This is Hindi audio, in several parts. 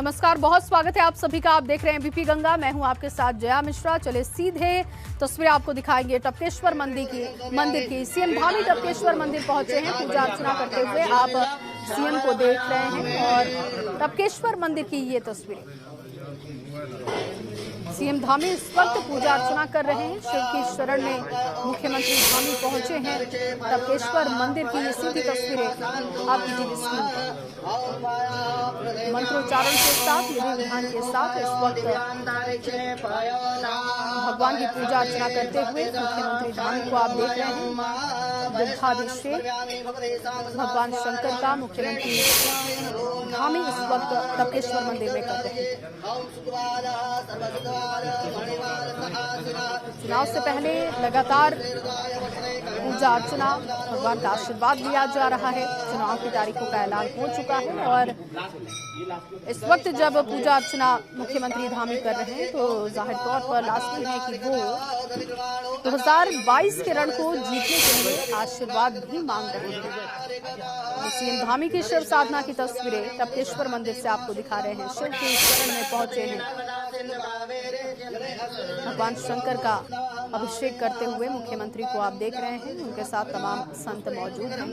नमस्कार, बहुत स्वागत है आप सभी का। आप देख रहे हैं एबीपी गंगा। मैं हूं आपके साथ जया मिश्रा। चले सीधे तस्वीरें आपको दिखाएंगे टपकेश्वर मंदिर की। सीएम धामी टपकेश्वर मंदिर पहुंचे हैं पूजा अर्चना करते हुए। आप सीएम को देख रहे हैं और टपकेश्वर मंदिर की ये तस्वीरें। सीएम धामी इस वक्त पूजा अर्चना कर रहे हैं। शिव की शरण में मुख्यमंत्री धामी पहुंचे हैं। टपकेश्वर मंदिर की ये सीधी तस्वीरें आपकी टीवी स्क्रीन पर। मंत्रोच्चारण के साथ, विधि विधान के साथ इस वक्त भगवान की पूजा अर्चना करते हुए मुख्यमंत्री धामी को आप देख रहे हैं। दुग्धाभिषेक भगवान शंकर का मुख्यमंत्री धामी इस वक्त टपकेश्वर मंदिर में कर रहे हैं। चुनाव से पहले लगातार पूजा अर्चना, भगवान का आशीर्वाद लिया जा रहा है। चुनाव की तारीखों का ऐलान हो चुका है और इस वक्त जब पूजा अर्चना मुख्यमंत्री धामी कर रहे हैं तो जाहिर तौर पर लाजमी है कि वो 2022 के रण को जीतने के लिए आशीर्वाद भी मांग रहे हैं। सीएम धामी की शिव साधना की तस्वीरें टपकेश्वर मंदिर से आपको दिखा रहे हैं। शिव के शरण में पहुंचे हैं, भगवान शंकर का अभिषेक करते हुए मुख्यमंत्री को आप देख रहे हैं। उनके साथ तमाम संत मौजूद हैं।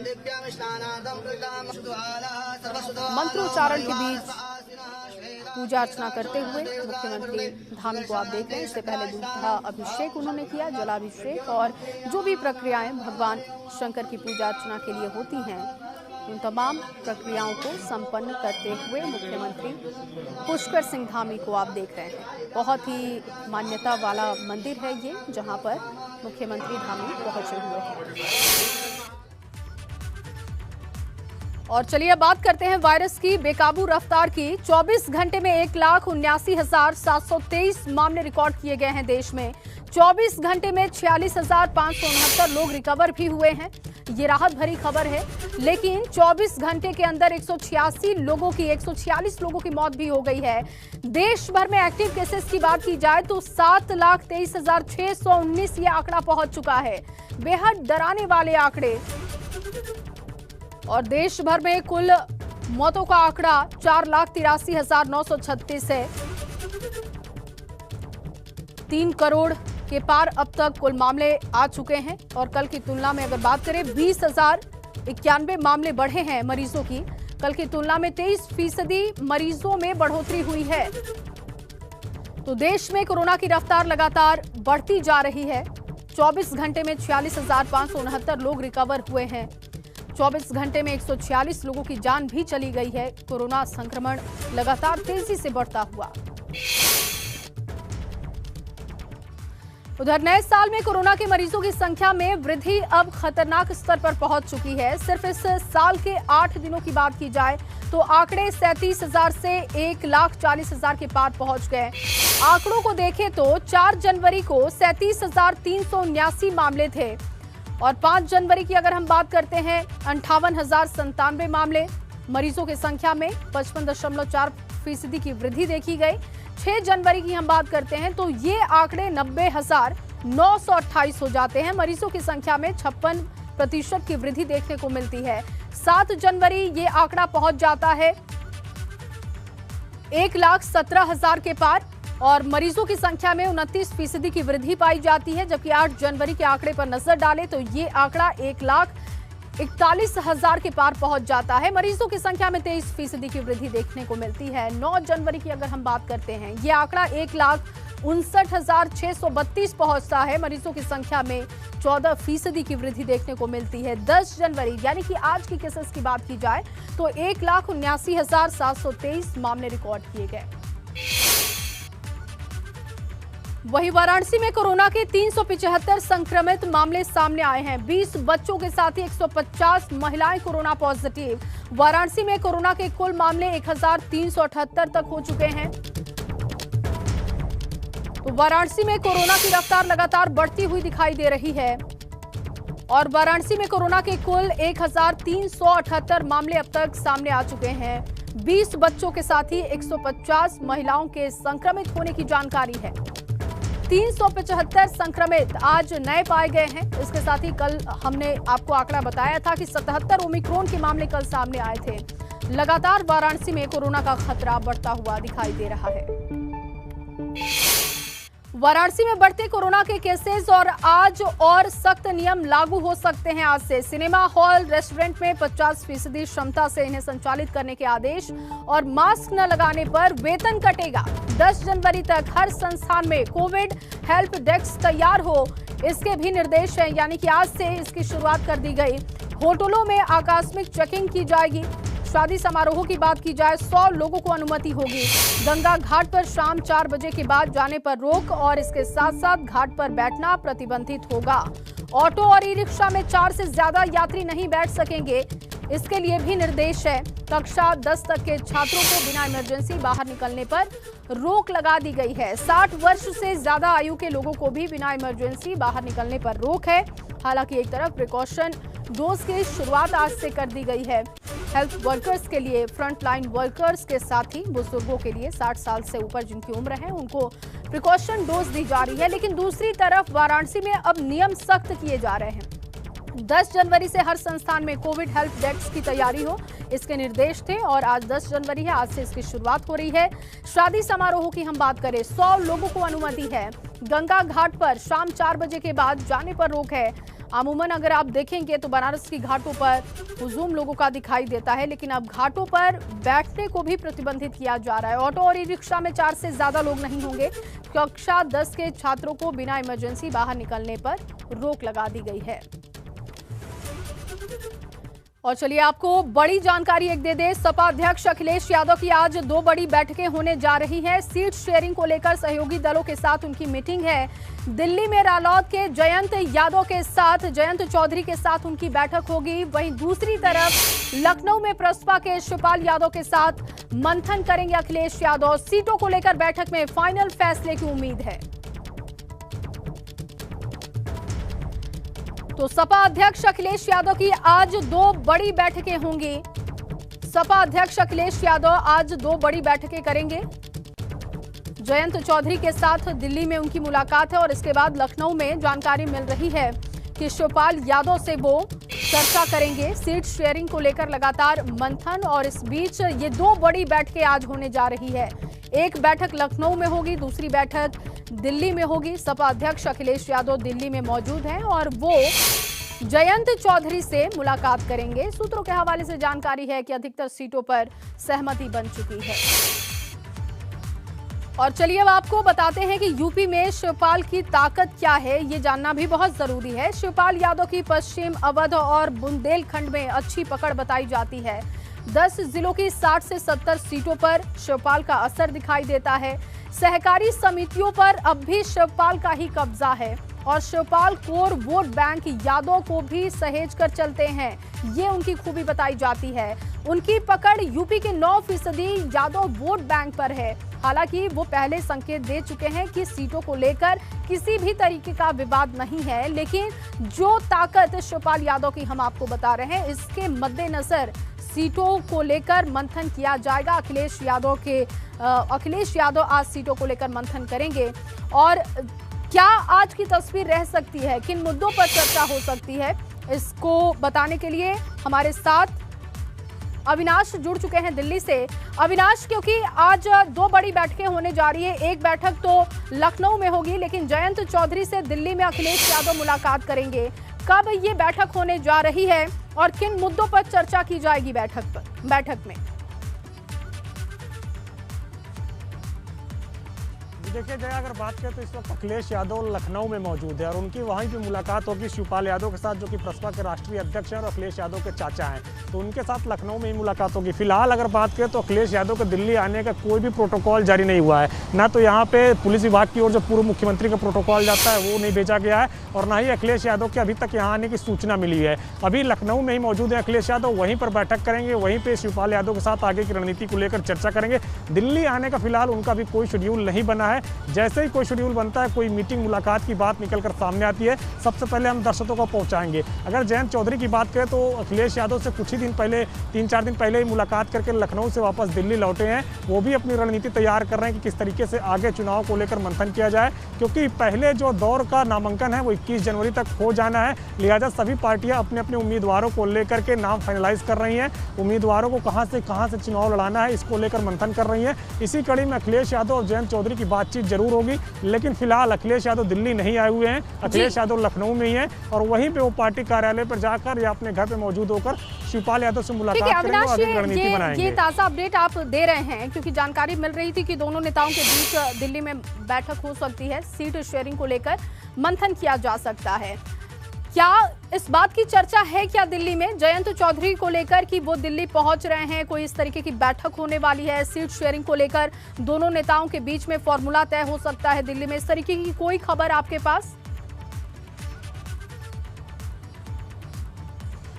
मंत्रोच्चारण के बीच पूजा अर्चना करते हुए मुख्यमंत्री धामी को आप देख रहे हैं। इससे पहले दूसरा अभिषेक उन्होंने किया, जलाभिषेक, और जो भी प्रक्रियाएं भगवान शंकर की पूजा अर्चना के लिए होती हैं उन तमाम प्रक्रियाओं को संपन्न करते हुए मुख्यमंत्री पुष्कर सिंह धामी को आप देख रहे हैं। बहुत ही मान्यता वाला मंदिर है ये, जहां पर मुख्यमंत्री धामी पहुंचे हुए हैं। और चलिए अब बात करते हैं वायरस की बेकाबू रफ्तार की। 24 घंटे में 1,79,723 मामले रिकॉर्ड किए गए हैं देश में। 24 घंटे में 46,569 लोग रिकवर भी हुए हैं। ये राहत भरी खबर है, लेकिन 24 घंटे के अंदर 146 लोगों की मौत भी हो गई है। देश भर में एक्टिव केसेस की बात की जाए तो 7,23,619 ये आंकड़ा पहुंच चुका है। बेहद डराने वाले आंकड़े। और देश भर में कुल मौतों का आंकड़ा 4,83,936 है। 3 करोड़ के पार अब तक कुल मामले आ चुके हैं। और कल की तुलना में अगर बात करें 20,091 मामले बढ़े हैं मरीजों की। कल की तुलना में 23% मरीजों में बढ़ोतरी हुई है। तो देश में कोरोना की रफ्तार लगातार बढ़ती जा रही है। 24 घंटे में 46,569 लोग रिकवर हुए हैं। 24 घंटे में 146 लोगों की जान भी चली गई है। कोरोना संक्रमण लगातार तेजी से बढ़ता हुआ। उधर नए साल में कोरोना के मरीजों की संख्या में वृद्धि अब खतरनाक स्तर पर पहुंच चुकी है। सिर्फ इस साल के 8 दिनों की बात की जाए तो आंकड़े 37,000 से 1,40,000 के पार पहुंच गए। आंकड़ों को देखें तो 4 जनवरी को 37,379 मामले थे और 5 जनवरी की अगर हम बात करते हैं 58,097 मामले। मरीजों की संख्या में 55.4% की वृद्धि देखी गई। 6 जनवरी की हम बात करते हैं तो ये आंकड़े 90,928 हो जाते हैं। मरीजों की संख्या में 56% की वृद्धि देखने को मिलती है। 7 जनवरी ये आंकड़ा पहुंच जाता है 1,17,000 के पार और मरीजों की संख्या में 29% की वृद्धि पाई जाती है। जबकि 8 जनवरी के आंकड़े पर नजर डालें तो ये आंकड़ा 1,41,000 के पार पहुंच जाता है। मरीजों की संख्या में 23% की वृद्धि देखने को मिलती है। 9 जनवरी की अगर हम बात करते हैं ये आंकड़ा 1,59,632 पहुंचता है। मरीजों की संख्या में 14% की वृद्धि देखने को मिलती है। 10 जनवरी यानी कि आज की केसेस की बात की जाए तो 1,79,723 मामले रिकॉर्ड किए गए। वहीं वाराणसी में कोरोना के 375 संक्रमित मामले सामने आए हैं। 20 बच्चों के साथ ही 150 महिलाएं कोरोना पॉजिटिव। वाराणसी में कोरोना के कुल मामले 1,378 तक हो चुके हैं। तो वाराणसी में कोरोना की रफ्तार लगातार बढ़ती हुई दिखाई दे रही है और वाराणसी में कोरोना के कुल 1,378 मामले अब तक सामने आ चुके हैं। 20 बच्चों के साथ ही 150 महिलाओं के संक्रमित होने की जानकारी है। 375 संक्रमित आज नए पाए गए हैं। इसके साथ ही कल हमने आपको आंकड़ा बताया था कि 77 ओमिक्रॉन के मामले कल सामने आए थे। लगातार वाराणसी में कोरोना का खतरा बढ़ता हुआ दिखाई दे रहा है। वाराणसी में बढ़ते कोरोना के केसेस और आज और सख्त नियम लागू हो सकते हैं। आज से सिनेमा हॉल, रेस्टोरेंट में 50% क्षमता से इन्हें संचालित करने के आदेश और मास्क न लगाने पर वेतन कटेगा। 10 जनवरी तक हर संस्थान में कोविड हेल्प डेस्क तैयार हो, इसके भी निर्देश हैं। यानी कि आज से इसकी शुरुआत कर दी गई। होटलों में आकस्मिक चेकिंग की जाएगी। शादी समारोह की बात की जाए 100 लोगों को अनुमति होगी। गंगा घाट पर शाम 4 बजे के बाद जाने पर रोक और इसके साथ साथ घाट पर बैठना प्रतिबंधित होगा। ऑटो और ई रिक्शा में 4 से ज्यादा यात्री नहीं बैठ सकेंगे, इसके लिए भी निर्देश है। कक्षा 10 तक के छात्रों को बिना इमरजेंसी बाहर निकलने पर रोक लगा दी गई है। 60 वर्ष से ज्यादा आयु के लोगों को भी बिना इमरजेंसी बाहर निकलने पर रोक है। हालांकि एक तरफ प्रिकॉशन डोज की शुरुआत आज से कर दी गई है। हेल्थ वर्कर्स के लिए, फ्रंट लाइन वर्कर्स के साथ ही बुजुर्गों के लिए 60 साल से ऊपर जिनकी उम्र है उनको प्रिकॉशन डोज दी जा रही है। लेकिन दूसरी तरफ वाराणसी में अब नियम सख्त किए जा रहे हैं। 10 जनवरी से हर संस्थान में कोविड हेल्प डेस्क की तैयारी हो, इसके निर्देश थे और आज 10 जनवरी है, आज से इसकी शुरुआत हो रही है। शादी समारोह की हम बात करें, 100 लोगों को अनुमति है। गंगा घाट पर शाम 4 बजे के बाद जाने पर रोक है। अमूमन अगर आप देखेंगे तो बनारस की घाटों पर हुजूम लोगों का दिखाई देता है, लेकिन अब घाटों पर बैठने को भी प्रतिबंधित किया जा रहा है। ऑटो और ई रिक्शा में 4 से ज्यादा लोग नहीं होंगे। कक्षा 10 के छात्रों को बिना इमरजेंसी बाहर निकलने पर रोक लगा दी गई है। और चलिए आपको बड़ी जानकारी एक दे दे। सपा अध्यक्ष अखिलेश यादव की आज 2 बड़ी बैठकें होने जा रही हैं। सीट शेयरिंग को लेकर सहयोगी दलों के साथ उनकी मीटिंग है। दिल्ली में रालोद के जयंत यादव के साथ, जयंत चौधरी के साथ उनकी बैठक होगी। वहीं दूसरी तरफ लखनऊ में प्रसपा के शिवपाल यादव के साथ मंथन करेंगे अखिलेश यादव। सीटों को लेकर बैठक में फाइनल फैसले की उम्मीद है। तो सपा अध्यक्ष अखिलेश यादव की आज 2 बड़ी बैठकें होंगी। सपा अध्यक्ष अखिलेश यादव आज 2 बड़ी बैठकें करेंगे। जयंत चौधरी के साथ दिल्ली में उनकी मुलाकात है और इसके बाद लखनऊ में जानकारी मिल रही है कि शिवपाल यादव से वो चर्चा करेंगे। सीट शेयरिंग को लेकर लगातार मंथन और इस बीच ये 2 बड़ी बैठकें आज होने जा रही है। एक बैठक लखनऊ में होगी, दूसरी बैठक दिल्ली में होगी। सपा अध्यक्ष अखिलेश यादव दिल्ली में मौजूद हैं और वो जयंत चौधरी से मुलाकात करेंगे। सूत्रों के हवाले से जानकारी है कि अधिकतर सीटों पर सहमति बन चुकी है। और चलिए अब आपको बताते हैं कि यूपी में शिवपाल की ताकत क्या है, ये जानना भी बहुत जरूरी है। शिवपाल यादव की पश्चिम, अवध और बुंदेलखंड में अच्छी पकड़ बताई जाती है। 10 जिलों की 60 से 70 सीटों पर शिवपाल का असर दिखाई देता है। सहकारी समितियों पर अब भी शिवपाल का ही कब्जा है और Shivpal core vote bank Yadav को भी सहेज कर चलते हैं, ये उनकी खूबी बताई जाती है। उनकी पकड़ यूपी के 9% यादव वोट बैंक पर है। हालांकि वो पहले संकेत दे चुके हैं कि सीटों को लेकर किसी भी तरीके का विवाद नहीं है, लेकिन जो ताकत शिवपाल यादव की हम आपको बता रहे हैं, इसके मद्देनजर सीटों को लेकर मंथन किया जाएगा। अखिलेश यादव आज सीटों को लेकर मंथन करेंगे और क्या आज की तस्वीर रह सकती है, किन मुद्दों पर चर्चा हो सकती है, इसको बताने के लिए हमारे साथ अविनाश जुड़ चुके हैं दिल्ली से। अविनाश, क्योंकि आज 2 बड़ी बैठकें होने जा रही है, एक बैठक तो लखनऊ में होगी लेकिन जयंत चौधरी से दिल्ली में अखिलेश यादव मुलाकात करेंगे। कब ये बैठक होने जा रही है और किन मुद्दों पर चर्चा की जाएगी बैठक में? देखिए जया, अगर बात करें तो इस वक्त अखिलेश यादव लखनऊ में मौजूद है और उनकी वहीं पे मुलाकात होगी शिवपाल यादव के साथ, जो कि प्रसपा के राष्ट्रीय अध्यक्ष हैं और अखिलेश यादव के चाचा हैं, तो उनके साथ लखनऊ में ही मुलाकात होगी। फिलहाल अगर बात करें तो अखिलेश यादव के दिल्ली आने का कोई भी प्रोटोकॉल जारी नहीं हुआ है। ना तो यहाँ पे पुलिस विभाग की ओर जो पूर्व मुख्यमंत्री का प्रोटोकॉल जाता है वो नहीं भेजा गया है और ना ही अखिलेश यादव के अभी तक यहाँ आने की सूचना मिली है। अभी लखनऊ में ही मौजूद है अखिलेश यादव, वहीं पर बैठक करेंगे, वहीं पर शिवपाल यादव के साथ आगे की रणनीति को लेकर चर्चा करेंगे। दिल्ली आने का फिलहाल उनका भी कोई शेड्यूल नहीं बना है। जैसे ही कोई शेड्यूल बनता है, कोई मीटिंग मुलाकात की बात निकलकर सामने आती है, सबसे पहले हम दर्शकों को पहुंचाएंगे। अगर जयंत चौधरी की बात करें तो अखिलेश यादव से कुछ ही दिन पहले, 3-4 दिन पहले ही मुलाकात करके लखनऊ से वापस दिल्ली लौटे हैं। वो भी अपनी रणनीति तैयार कर रहे हैं कि किस तरीके से आगे चुनाव को लेकर मंथन किया जाए, क्योंकि पहले जो दौर का नामांकन है वो 21 जनवरी तक हो जाना है। लिहाजा सभी पार्टियां अपने अपने उम्मीदवारों को लेकर के नाम फाइनलाइज कर रही हैं। उम्मीदवारों को कहां से चुनाव लड़ाना है, इसको लेकर मंथन कर रही हैं। इसी कड़ी में अखिलेश यादव और जयंत चौधरी की बातचीत जरूर होगी, लेकिन फिलहाल अखिलेश यादव दिल्ली नहीं आए हुए हैं। अखिलेश यादव लखनऊ में ही हैं और वहीं पे वो पार्टी कार्यालय पर जाकर या अपने घर पे मौजूद होकर शिवपाल यादव से मुलाकात करेंगे और आगे रणनीति बनाएंगे। ये ताजा अपडेट आप दे रहे हैं क्योंकि जानकारी मिल रही थी कि दोनों नेताओं के बीच दिल्ली में बैठक हो सकती है, सीट शेयरिंग को लेकर मंथन किया जा सकता है। क्या इस बात की चर्चा है क्या दिल्ली में जयंत चौधरी को लेकर कि वो दिल्ली पहुंच रहे हैं, कोई इस तरीके की बैठक होने वाली है, सीट शेयरिंग को लेकर दोनों नेताओं के बीच में फॉर्मूला तय हो सकता है दिल्ली में, इस तरीके की कोई खबर आपके पास?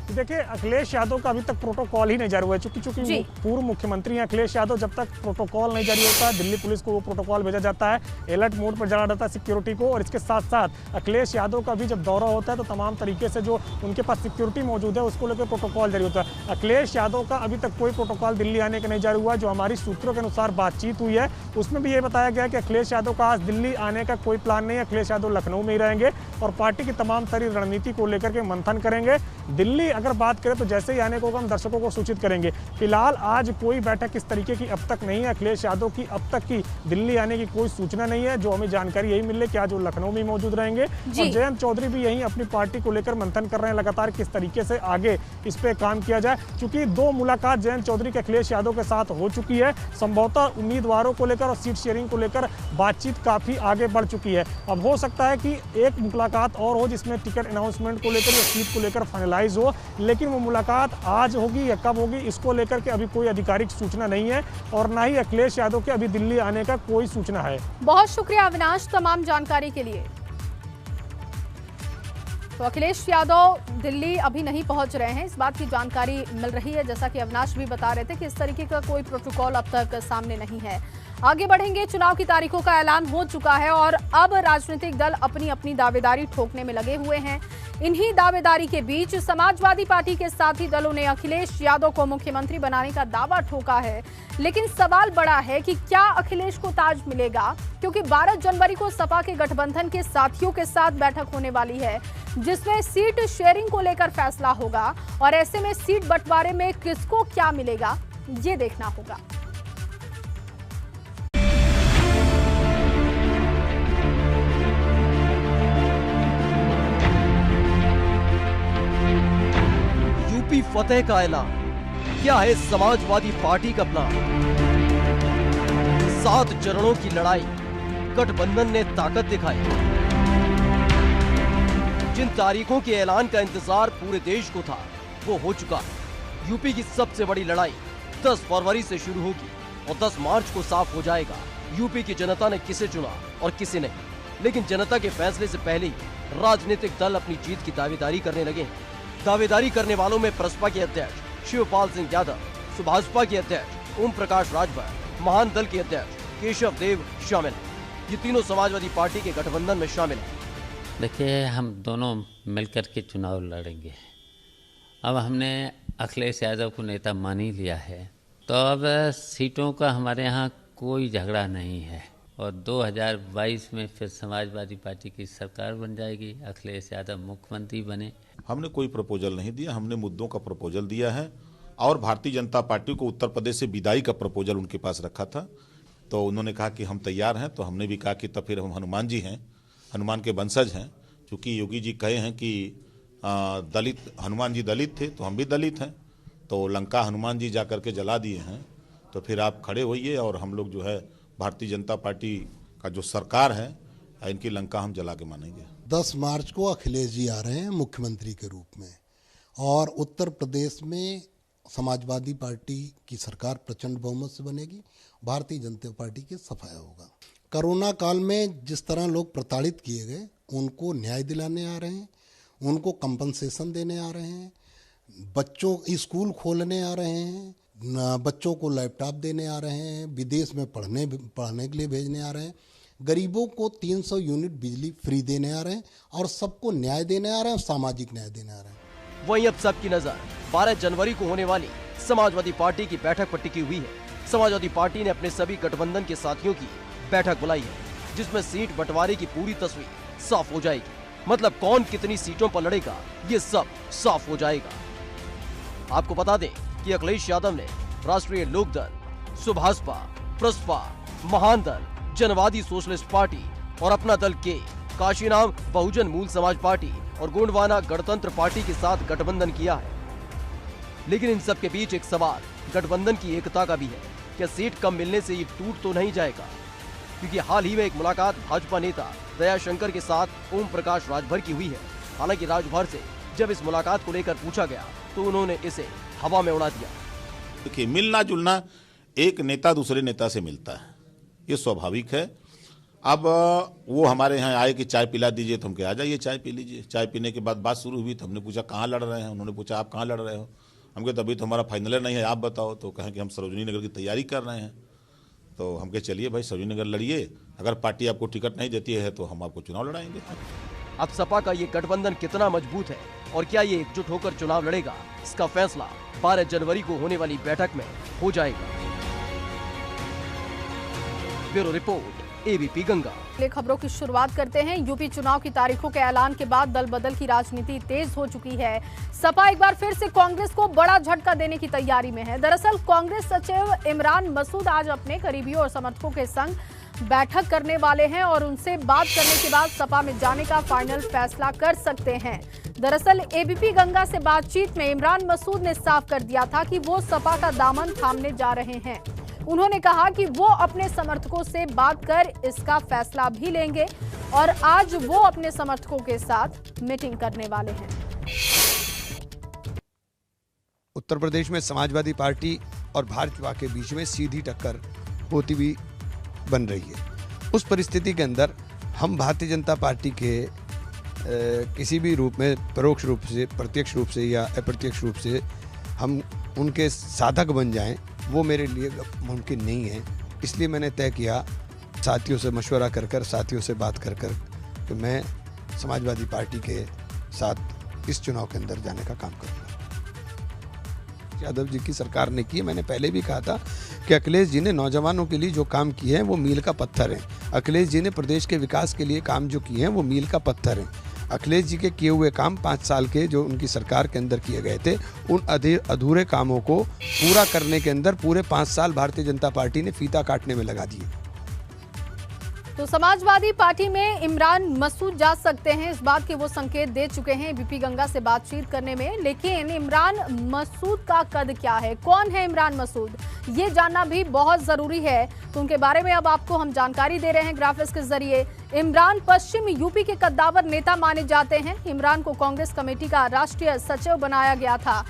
देखिए, अखिलेश यादव का अभी तक प्रोटोकॉल ही नहीं जारी हुआ है, चूंकि पूर्व मुख्यमंत्री हैं अखिलेश यादव। जब तक प्रोटोकॉल नहीं जारी होता है, दिल्ली पुलिस को वो प्रोटोकॉल भेजा जाता है, अलर्ट मोड पर डाला जाता है सिक्योरिटी को। और इसके साथ साथ अखिलेश यादव का भी जब दौरा होता है तो तमाम तरीके से जो उनके पास सिक्योरिटी मौजूद है उसको लेकर प्रोटोकॉल जारी होता है। अखिलेश यादव का अभी तक कोई प्रोटोकॉल दिल्ली आने का नहीं जारी हुआ। जो हमारी सूत्रों के अनुसार बातचीत हुई है उसमें भी ये बताया गया कि अखिलेश यादव का आज दिल्ली आने का कोई प्लान नहीं है। अखिलेश यादव लखनऊ में ही रहेंगे और पार्टी की तमाम सारी रणनीति को लेकर के मंथन करेंगे। दिल्ली अगर बात करें तो जैसे ही आने को हम दर्शकों को सूचित करेंगे। फिलहाल आज कोई बैठक इस तरीके की अब तक नहीं है। अखिलेश यादव की अब तक की दिल्ली आने की कोई सूचना नहीं है। जो हमें जानकारी यही मिल रही है कि आज वो लखनऊ में मौजूद रहेंगे और जयंत चौधरी भी यहीं अपनी पार्टी को लेकर मंथन कर रहे हैं लगातार किस तरीके से आगे इस पे काम किया जाए। चूंकि 2 मुलाकात जयंत चौधरी के अखिलेश यादव के साथ हो चुकी है, संभवतः उम्मीदवारों को लेकर और सीट शेयरिंग को लेकर बातचीत काफी आगे बढ़ चुकी है। अब हो सकता है कि एक मुलाकात और हो जिसमें टिकट अनाउंसमेंट को लेकर या सीट को लेकर फाइनलाइज हो, लेकिन वो मुलाकात आज होगी या कब होगी इसको लेकर के अभी कोई आधिकारिक सूचना नहीं है और ना ही अखिलेश यादव के अभी दिल्ली आने का कोई सूचना है। बहुत शुक्रिया अविनाश तमाम जानकारी के लिए। तो अखिलेश यादव दिल्ली अभी नहीं पहुंच रहे हैं, इस बात की जानकारी मिल रही है। जैसा कि अविनाश भी बता रहे थे कि इस तरीके का कोई प्रोटोकॉल अब तक सामने नहीं है। आगे बढ़ेंगे, चुनाव की तारीखों का ऐलान हो चुका है और अब राजनीतिक दल अपनी अपनी दावेदारी ठोकने में लगे हुए हैं। इन्हीं दावेदारी के बीच समाजवादी पार्टी के साथी दलों ने अखिलेश यादव को मुख्यमंत्री बनाने का दावा ठोका है। लेकिन सवाल बड़ा है कि क्या अखिलेश को ताज मिलेगा, क्योंकि 12 जनवरी को सपा के गठबंधन के साथियों के साथ बैठक होने वाली है जिसमें सीट शेयरिंग को लेकर फैसला होगा और ऐसे में सीट बंटवारे में किसको क्या मिलेगा ये देखना होगा। यूपी फतेह का ऐलान, क्या है समाजवादी पार्टी का प्लान? 7 चरणों की लड़ाई, गठबंधन ने ताकत दिखाई। जिन तारीखों के ऐलान का इंतजार पूरे देश को था वो हो चुका है। यूपी की सबसे बड़ी लड़ाई 10 फरवरी से शुरू होगी और 10 मार्च को साफ हो जाएगा यूपी की जनता ने किसे चुना और किसे नहीं। लेकिन जनता के फैसले से पहले ही राजनीतिक दल अपनी जीत की दावेदारी करने लगे। दावेदारी करने वालों में प्रसपा के अध्यक्ष शिवपाल सिंह यादव, सुभाषपा के अध्यक्ष ओम प्रकाश राजभर, महान दल के अध्यक्ष केशव देव शामिल हैं। ये तीनों समाजवादी पार्टी के गठबंधन में शामिल हैं। देखिए, हम दोनों मिलकर के चुनाव लड़ेंगे। अब हमने अखिलेश यादव को नेता मान ही लिया है, तो अब सीटों का हमारे यहाँ कोई झगड़ा नहीं है और 2022 में फिर समाजवादी पार्टी की सरकार बन जाएगी, अखिलेश यादव मुख्यमंत्री बने। हमने कोई प्रपोजल नहीं दिया, हमने मुद्दों का प्रपोजल दिया है और भारतीय जनता पार्टी को उत्तर प्रदेश से विदाई का प्रपोजल उनके पास रखा था। तो उन्होंने कहा कि हम तैयार हैं, तो हमने भी कहा कि तब फिर हम हनुमान जी हैं, हनुमान के वंशज हैं। चूँकि योगी जी कहे हैं कि दलित, हनुमान जी दलित थे तो हम भी दलित हैं, तो लंका हनुमान जी जा करके जला दिए हैं, तो फिर आप खड़े होइए और हम लोग जो है भारतीय जनता पार्टी का जो सरकार है इनकी लंका हम जला के मानेंगे। 10 मार्च को अखिलेश जी आ रहे हैं मुख्यमंत्री के रूप में और उत्तर प्रदेश में समाजवादी पार्टी की सरकार प्रचंड बहुमत से बनेगी, भारतीय जनता पार्टी के सफाया होगा। कोरोना काल में जिस तरह लोग प्रताड़ित किए गए उनको न्याय दिलाने आ रहे हैं, उनको कंपनसेशन देने आ रहे हैं, बच्चों स्कूल खोलने आ रहे हैं, बच्चों को लैपटॉप देने आ रहे हैं, विदेश में पढ़ने के लिए भेजने आ रहे हैं। गरीबों को 300 यूनिट बिजली फ्री देने आ रहे हैं और सबको न्याय देने आ रहे हैं और सामाजिक न्याय देने आ रहे हैं। वहीं अब सबकी नजर 12 जनवरी को होने वाली समाजवादी पार्टी की बैठक पर टिकी हुई है। समाजवादी पार्टी ने अपने सभी गठबंधन के साथियों की बैठक बुलाई है, जिसमें सीट बंटवारे की पूरी तस्वीर साफ हो जाएगी। मतलब कौन कितनी सीटों पर लड़ेगा, ये सब साफ हो जाएगा। आपको बता दें कि अखिलेश यादव ने राष्ट्रीय लोकदल, सुभाषपा, प्रसपा, महान दल, जनवादी सोशलिस्ट पार्टी और अपना दल के काशीराम बहुजन मूल समाज पार्टी और गोंडवाना गणतंत्र पार्टी के साथ गठबंधन किया है। लेकिन इन सब के बीच एक सवाल गठबंधन की एकता का भी है। क्या सीट कम मिलने से ये टूट तो नहीं जाएगा? क्योंकि हाल ही में एक मुलाकात भाजपा नेता दयाशंकर के साथ ओम प्रकाश राजभर की हुई है। हालांकि राजभर से जब इस मुलाकात को लेकर पूछा गया तो उन्होंने इसे हवा में उड़ा दिया। देखिए, मिलना जुलना एक नेता दूसरे नेता से मिलता है, ये स्वाभाविक है। अब वो हमारे यहाँ आए कि चाय पिला दीजिए, तो हम कहे आ जाइए चाय पी लीजिए। चाय पीने के बाद बात शुरू हुई तो हमने पूछा कहाँ लड़ रहे हैं, उन्होंने पूछा आप कहाँ लड़ रहे हो। हम कहे अभी तो हमारा फाइनल नहीं है, आप बताओ। तो कहें कि हम सरोजनी नगर की तैयारी कर रहे हैं। तो हम कहे चलिए भाई सरोजनी नगर लड़िए, अगर पार्टी आपको टिकट नहीं देती है तो हम आपको चुनाव लड़ाएंगे। अब सपा का ये गठबंधन कितना मजबूत है और क्या ये एकजुट होकर चुनाव लड़ेगा, इसका फैसला 12 जनवरी को होने वाली बैठक में हो जाएगा। Bureau report, ABP Ganga. खबरों की शुरुआत करते हैं। यूपी चुनाव की तारीखों के ऐलान के बाद दल बदल की राजनीति तेज हो चुकी है। सपा एक बार फिर से कांग्रेस को बड़ा झटका देने की तैयारी में है। दरअसल कांग्रेस सचिव इमरान मसूद आज अपने करीबियों और समर्थकों के संग बैठक करने वाले हैं और उनसे बात करने के बाद सपा में जाने का फाइनल फैसला कर सकते हैं। दरअसल एबीपी गंगा से बातचीत में इमरान मसूद ने साफ कर दिया था कि वो सपा का दामन थामने जा रहे हैं। उन्होंने कहा कि वो अपने समर्थकों से बात कर इसका फैसला भी लेंगे और आज वो अपने समर्थकों के साथ मीटिंग करने वाले हैं। उत्तर प्रदेश में समाजवादी पार्टी और भाजपा के बीच में सीधी टक्कर होती हुई बन रही है। उस परिस्थिति के अंदर हम भारतीय जनता पार्टी के किसी भी रूप में परोक्ष रूप से, प्रत्यक्ष रूप से या अप्रत्यक्ष रूप से हम उनके साधक बन जाएं, वो मेरे लिए मुमकिन नहीं है। इसलिए मैंने तय किया, साथियों से मशवरा कर कर, साथियों से बात कर कर, कि मैं समाजवादी पार्टी के साथ इस चुनाव के अंदर जाने का काम करूँगा। यादव जी की सरकार ने की, मैंने पहले भी कहा था कि अखिलेश जी ने नौजवानों के लिए जो काम किए हैं वो मील का पत्थर हैं। अखिलेश जी ने प्रदेश के विकास के लिए काम जो किए हैं वो मील का पत्थर हैं। अखिलेश जी के किए हुए काम 5 साल के जो उनकी सरकार के अंदर किए गए थे, उन अधूरे कामों को पूरा करने के अंदर पूरे 5 साल भारतीय जनता पार्टी ने फीता काटने में लगा दिए। तो समाजवादी पार्टी में इमरान मसूद जा सकते हैं, इस बात के वो संकेत दे चुके हैं एबीपी गंगा से बातचीत करने में। लेकिन इमरान मसूद का कद क्या है, कौन है इमरान मसूद, ये जानना भी बहुत जरूरी है। तो उनके बारे में अब आपको हम जानकारी दे रहे हैं ग्राफिक्स के जरिए। इमरान पश्चिम यूपी के कद्दावर नेता माने जाते हैं। इमरान को कांग्रेस कमेटी का राष्ट्रीय सचिव बनाया गया था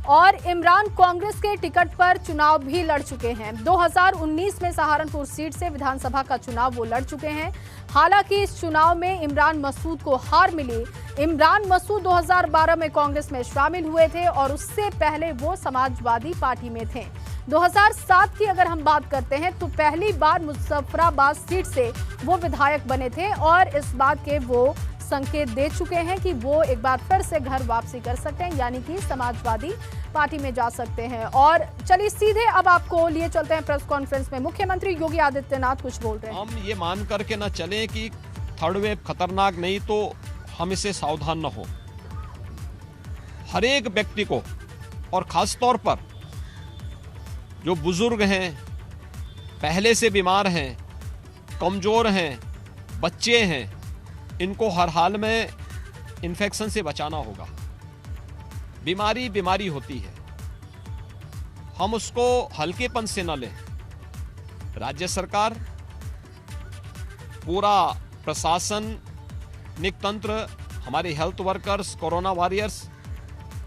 और इमरान कांग्रेस के टिकट पर चुनाव भी लड़ चुके हैं। 2019 में सहारनपुर सीट से विधानसभा का चुनाव वो लड़ चुके हैं। हालांकि इस चुनाव में इमरान मसूद को हार मिली। इमरान मसूद 2012 में कांग्रेस में शामिल हुए थे और उससे पहले वो समाजवादी पार्टी में थे। 2007 की अगर हम बात करते हैं तो पहली बार मुजफ्फराबाद सीट से वो विधायक बने थे और इस बात के वो संकेत दे चुके हैं कि वो एक बार फिर से घर वापसी कर सकते हैं, यानी कि समाजवादी पार्टी में जा सकते हैं। और चलिए सीधे अब आपको लिए चलते हैं प्रेस कॉन्फ्रेंस में। मुख्यमंत्री योगी आदित्यनाथ कुछ बोल रहे हैं। हम ये मान करके न चले कि थर्ड वेव खतरनाक नहीं, तो हम इससे सावधान न हो। हर एक व्यक्ति को और खास तौर पर जो बुजुर्ग हैं, पहले से बीमार हैं, कमजोर हैं, बच्चे हैं, इनको हर हाल में इन्फेक्शन से बचाना होगा। बीमारी होती है, हम उसको हल्केपन से न लें। राज्य सरकार, पूरा प्रशासनिक तंत्र, हमारे हेल्थ वर्कर्स, कोरोना वॉरियर्स,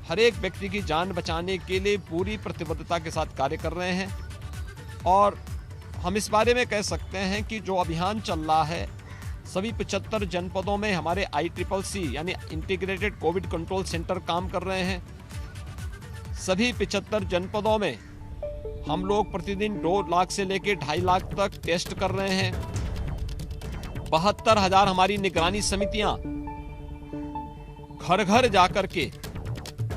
हर एक व्यक्ति की जान बचाने के लिए पूरी प्रतिबद्धता के साथ कार्य कर रहे हैं। और हम इस बारे में कह सकते हैं कि जो अभियान चल रहा है, सभी 75 जनपदों में हमारे ICCC यानी इंटीग्रेटेड कोविड कंट्रोल सेंटर काम कर रहे हैं। सभी 75 जनपदों में हम लोग प्रतिदिन 2 लाख से लेकर 2.5 लाख तक टेस्ट कर रहे हैं। 72,000 हमारी निगरानी समितियां घर घर जाकर के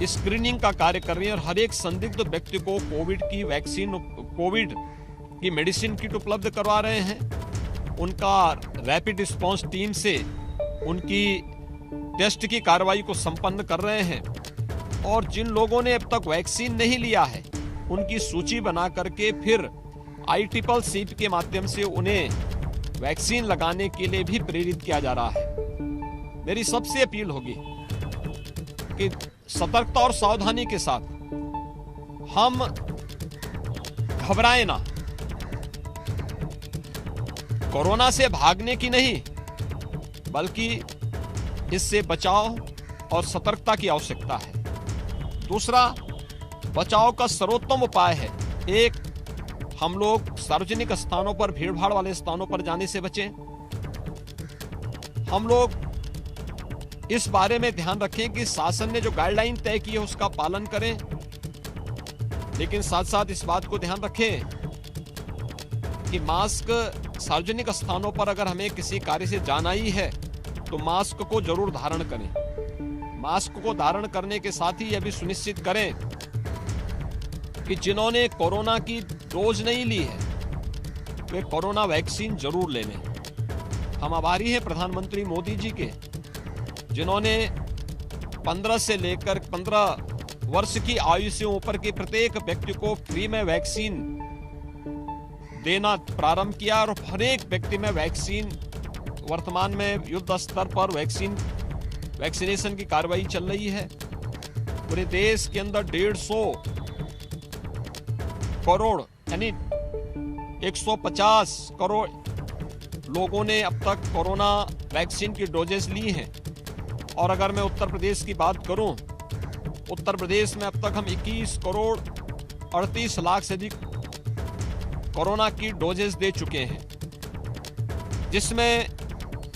स्क्रीनिंग का कार्य कर रही हैं और हर एक संदिग्ध व्यक्ति को कोविड की वैक्सीन, कोविड की मेडिसिन किट उपलब्ध करवा रहे हैं। उनका रैपिड रिस्पांस टीम से उनकी टेस्ट की कार्रवाई को संपन्न कर रहे हैं और जिन लोगों ने अब तक वैक्सीन नहीं लिया है उनकी सूची बना करके फिर ICCC के माध्यम से उन्हें वैक्सीन लगाने के लिए भी प्रेरित किया जा रहा है। मेरी सबसे अपील होगी कि सतर्कता और सावधानी के साथ हम घबराएं ना। कोरोना से भागने की नहीं बल्कि इससे बचाव और सतर्कता की आवश्यकता है। दूसरा, बचाव का सर्वोत्तम उपाय है, एक, हम लोग सार्वजनिक स्थानों पर, भीड़भाड़ वाले स्थानों पर जाने से बचें। हम लोग इस बारे में ध्यान रखें कि शासन ने जो गाइडलाइन तय की है उसका पालन करें, लेकिन साथ साथ इस बात को ध्यान रखें कि मास्क, सार्वजनिक स्थानों पर अगर हमें किसी कार्य से जाना ही है तो मास्क को जरूर धारण करें। मास्क को धारण करने के साथ ही यह भी सुनिश्चित करें कि जिन्होंने कोरोना की डोज नहीं ली है वे कोरोना वैक्सीन जरूर ले लें। हम आभारी हैं प्रधानमंत्री मोदी जी के, जिन्होंने 15 से लेकर 15 वर्ष की आयु से ऊपर के प्रत्येक व्यक्ति को फ्री में वैक्सीन देना प्रारंभ किया और हर एक व्यक्ति में वैक्सीन, वर्तमान में युद्ध स्तर पर वैक्सीनेशन की कार्रवाई चल रही है। पूरे देश के अंदर 150 करोड़ यानी 150 करोड़ लोगों ने अब तक कोरोना वैक्सीन की डोजेस ली हैं। और अगर मैं उत्तर प्रदेश की बात करूं, उत्तर प्रदेश में अब तक हम 21 करोड़ 38 लाख से अधिक कोरोना की डोजेस दे चुके हैं, जिसमें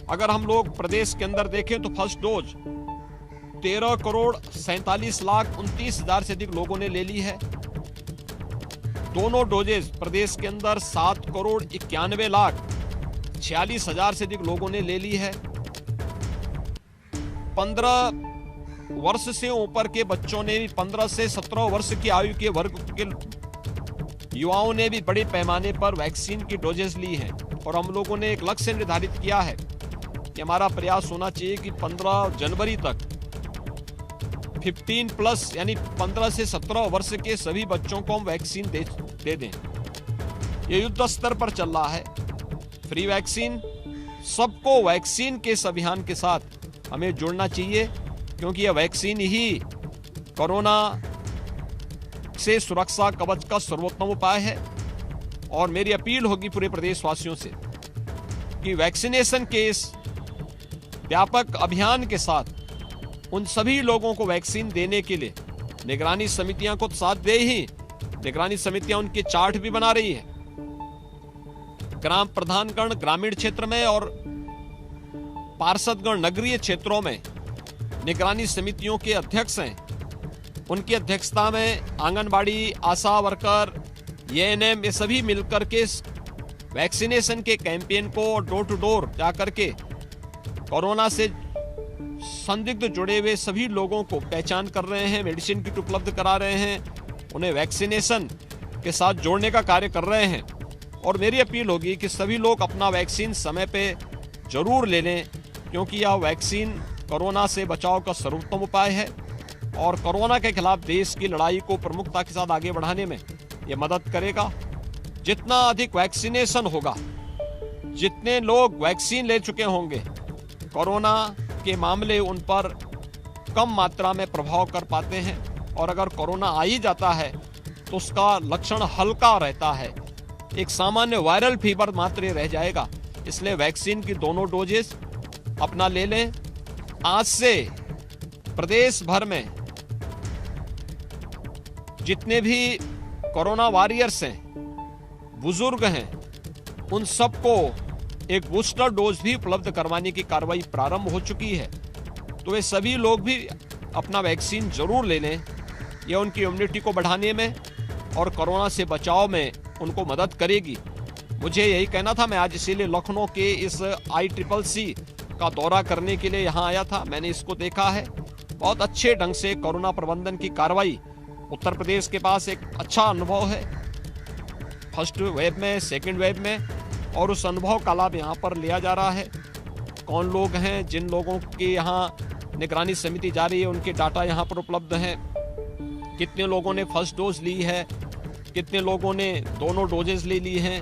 अगर हम लोग प्रदेश के अंदर देखें तो फर्स्ट डोज 13 करोड़ 47 लाख 29 हजार से अधिक लोगों ने ले ली है। दोनों डोजेस प्रदेश के अंदर 7 करोड़ 91 लाख 46 हजार से अधिक लोगों ने ले ली है। 15 वर्ष से ऊपर के बच्चों ने भी, 15 से 17 वर्ष की आयु के वर्ग के युवाओं ने भी बड़े पैमाने पर वैक्सीन की डोजेस ली हैं। और हम लोगों ने एक लक्ष्य निर्धारित किया है कि हमारा प्रयास होना चाहिए कि 15 जनवरी तक 15+ यानी 15 से 17 वर्ष के सभी बच्चों को हम वैक्सीन दे दें। ये युद्ध स्तर पर चल रहा है। फ्री वैक्सीन, सबको वैक्सीन के इस अभियान के साथ हमें जुड़ना चाहिए, क्योंकि यह वैक्सीन ही कोरोना से सुरक्षा कवच का सर्वोत्तम उपाय है। और मेरी अपील होगी पूरे प्रदेशवासियों से कि वैक्सीनेशन के इस व्यापक अभियान के साथ उन सभी लोगों को वैक्सीन देने के लिए निगरानी समितियां को साथ दे ही, निगरानी समितियां उनके चार्ट भी बना रही है। ग्राम प्रधानगण ग्रामीण क्षेत्र में और पार्षदगण नगरीय क्षेत्रों में निगरानी समितियों के अध्यक्ष हैं। उनकी अध्यक्षता में आंगनबाड़ी, आशा वर्कर, ANM ये सभी मिलकर के वैक्सीनेशन के कैंपेन को डोर टू डोर जाकर के कोरोना से संदिग्ध जुड़े हुए सभी लोगों को पहचान कर रहे हैं, मेडिसिन किट उपलब्ध करा रहे हैं, उन्हें वैक्सीनेशन के साथ जोड़ने का कार्य कर रहे हैं। और मेरी अपील होगी कि सभी लोग अपना वैक्सीन समय पे जरूर ले लें, क्योंकि यह वैक्सीन कोरोना से बचाव का सर्वोत्तम उपाय है और कोरोना के खिलाफ देश की लड़ाई को प्रमुखता के साथ आगे बढ़ाने में यह मदद करेगा। जितना अधिक वैक्सीनेशन होगा, जितने लोग वैक्सीन ले चुके होंगे, कोरोना के मामले उन पर कम मात्रा में प्रभाव कर पाते हैं। और अगर कोरोना आ ही जाता है तो उसका लक्षण हल्का रहता है, एक सामान्य वायरल फीवर मात्र रह जाएगा। इसलिए वैक्सीन की दोनों डोजेस अपना ले लें। आज से प्रदेश भर में जितने भी कोरोना वॉरियर्स हैं, बुजुर्ग हैं, उन सबको एक बूस्टर डोज भी उपलब्ध करवाने की कार्रवाई प्रारंभ हो चुकी है। तो वे सभी लोग भी अपना वैक्सीन जरूर ले लें। यह उनकी इम्यूनिटी को बढ़ाने में और कोरोना से बचाव में उनको मदद करेगी। मुझे यही कहना था। मैं आज इसीलिए लखनऊ के इस ICCC का दौरा करने के लिए यहाँ आया था। मैंने इसको देखा है, बहुत अच्छे ढंग से कोरोना प्रबंधन की कार्रवाई। उत्तर प्रदेश के पास एक अच्छा अनुभव है फर्स्ट वेव में, सेकंड वेव में, और उस अनुभव का लाभ यहाँ पर लिया जा रहा है। कौन लोग हैं, जिन लोगों की यहाँ निगरानी समिति जारी है, उनके डाटा यहाँ पर उपलब्ध हैं। कितने लोगों ने फर्स्ट डोज ली है, कितने लोगों ने दोनों डोजेज ले ली हैं,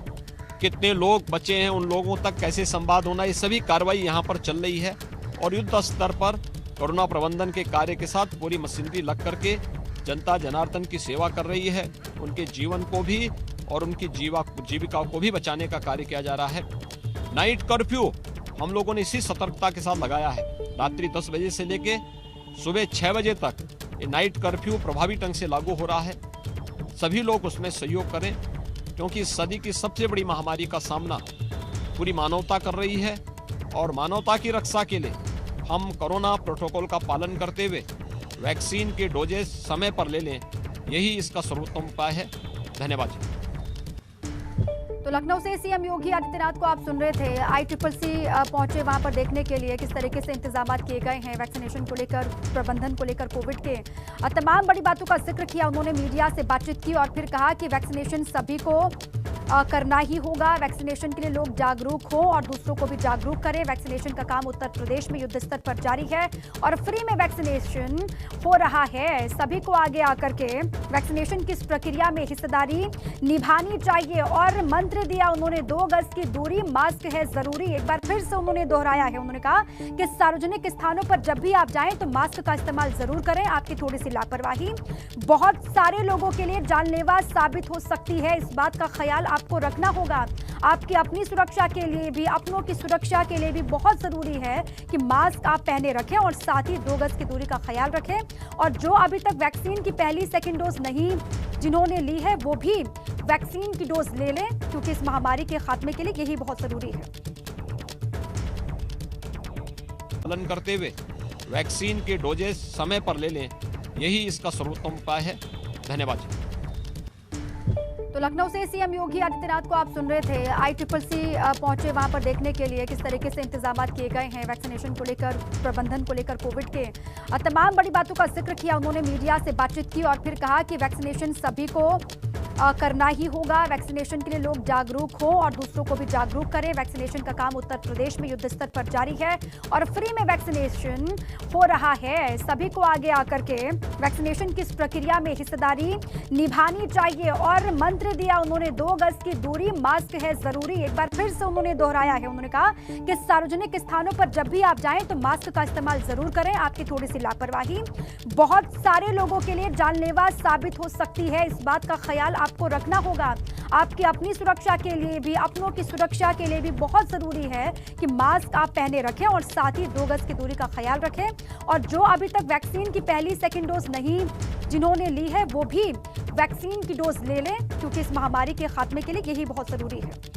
कितने लोग बचे हैं, उन लोगों तक कैसे संवाद होना, ये सभी कार्रवाई यहाँ पर चल रही है। और युद्ध स्तर पर कोरोना प्रबंधन के कार्य के साथ पूरी मशीनरी लग करके जनता जनार्दन की सेवा कर रही है। उनके जीवन को भी और उनकी जीविका को भी बचाने का कार्य किया जा रहा है। नाइट कर्फ्यू हम लोगों ने इसी सतर्कता के साथ लगाया है। रात्रि 10 बजे से लेके सुबह 6 बजे तक ये नाइट कर्फ्यू प्रभावी ढंग से लागू हो रहा है। सभी लोग उसमें सहयोग करें, क्योंकि इस सदी की सबसे बड़ी महामारी का सामना पूरी मानवता कर रही है। और मानवता की रक्षा के लिए हम कोरोना प्रोटोकॉल का पालन करते हुए वैक्सीन के डोजेस समय पर ले लें, यही इसका सर्वोत्तम उपाय है। धन्यवाद। तो लखनऊ से सीएम योगी आदित्यनाथ को आप सुन रहे थे। ICCC पहुंचे वहां पर देखने के लिए किस तरीके से इंतजाम किए गए हैं वैक्सीनेशन को लेकर, प्रबंधन को लेकर, कोविड के तमाम बड़ी बातों का जिक्र किया। उन्होंने मीडिया से बातचीत की और फिर कहा कि वैक्सीनेशन सभी को करना ही होगा। वैक्सीनेशन के लिए लोग जागरूक हो और दूसरों को भी जागरूक करें। वैक्सीनेशन का काम उत्तर प्रदेश में युद्ध स्तर पर जारी है और फ्री में वैक्सीनेशन हो रहा है। सभी को आगे आकर के वैक्सीनेशन की इस प्रक्रिया में हिस्सेदारी निभानी चाहिए। और मंत्र दिया उन्होंने, 2 गज की दूरी, मास्क है जरूरी। एक बार फिर से उन्होंने दोहराया है। उन्होंने कहा कि सार्वजनिक स्थानों पर जब भी आप जाएं तो मास्क का इस्तेमाल जरूर करें। आपकी थोड़ी सी लापरवाही बहुत सारे लोगों के लिए जानलेवा साबित हो सकती है। इस बात का ख्याल आपको रखना होगा। आपकी अपनी सुरक्षा के लिए भी, अपनों की सुरक्षा के लिए भी बहुत जरूरी है कि मास्क आप पहने रखें और साथ ही 2 गज की दूरी का ख्याल रखें। और जो अभी तक वैक्सीन की पहली सेकंड डोज नहीं जिन्होंने ली है, वो भी वैक्सीन की डोज ले लें, क्योंकि इस महामारी के खात्मे के लिए यही बहुत जरूरी है। पालन करते हुए वैक्सीन के डोजेस समय पर ले लें, यही इसका सर्वोत्तम उपाय है। धन्यवाद। तो लखनऊ से सीएम योगी आदित्यनाथ को आप सुन रहे थे। ICCC पहुंचे वहां पर देखने के लिए किस तरीके से इंतजाम किए गए हैं वैक्सीनेशन को लेकर, प्रबंधन को लेकर, कोविड के तमाम बड़ी बातों का जिक्र किया। उन्होंने मीडिया से बातचीत की और फिर कहा कि वैक्सीनेशन सभी को करना ही होगा। वैक्सीनेशन के लिए लोग जागरूक हो और दूसरों को भी जागरूक करें। वैक्सीनेशन का काम उत्तर प्रदेश में युद्ध स्तर पर जारी है और फ्री में वैक्सीनेशन हो रहा है। सभी को आगे आकर के वैक्सीनेशन की इस प्रक्रिया में हिस्सेदारी निभानी चाहिए। और मंत्र दिया उन्होंने, 2 गज की दूरी, मास्क है जरूरी। एक बार फिर से उन्होंने दोहराया है। उन्होंने कहा कि सार्वजनिक स्थानों पर जब भी आप जाएं तो मास्क का इस्तेमाल जरूर करें। आपकी थोड़ी सी लापरवाही बहुत सारे लोगों के लिए जानलेवा साबित हो सकती है। इस बात का ख्याल आपको रखना होगा। आपकी अपनी सुरक्षा के लिए भी, अपनों की सुरक्षा के लिए भी बहुत जरूरी है कि मास्क आप पहने रखें और साथ ही 2 गज की दूरी का ख्याल रखें। और जो अभी तक वैक्सीन की पहली सेकंड डोज नहीं जिन्होंने ली है, वो भी वैक्सीन की डोज ले लें, क्योंकि इस महामारी के खात्मे के लिए यही बहुत जरूरी है।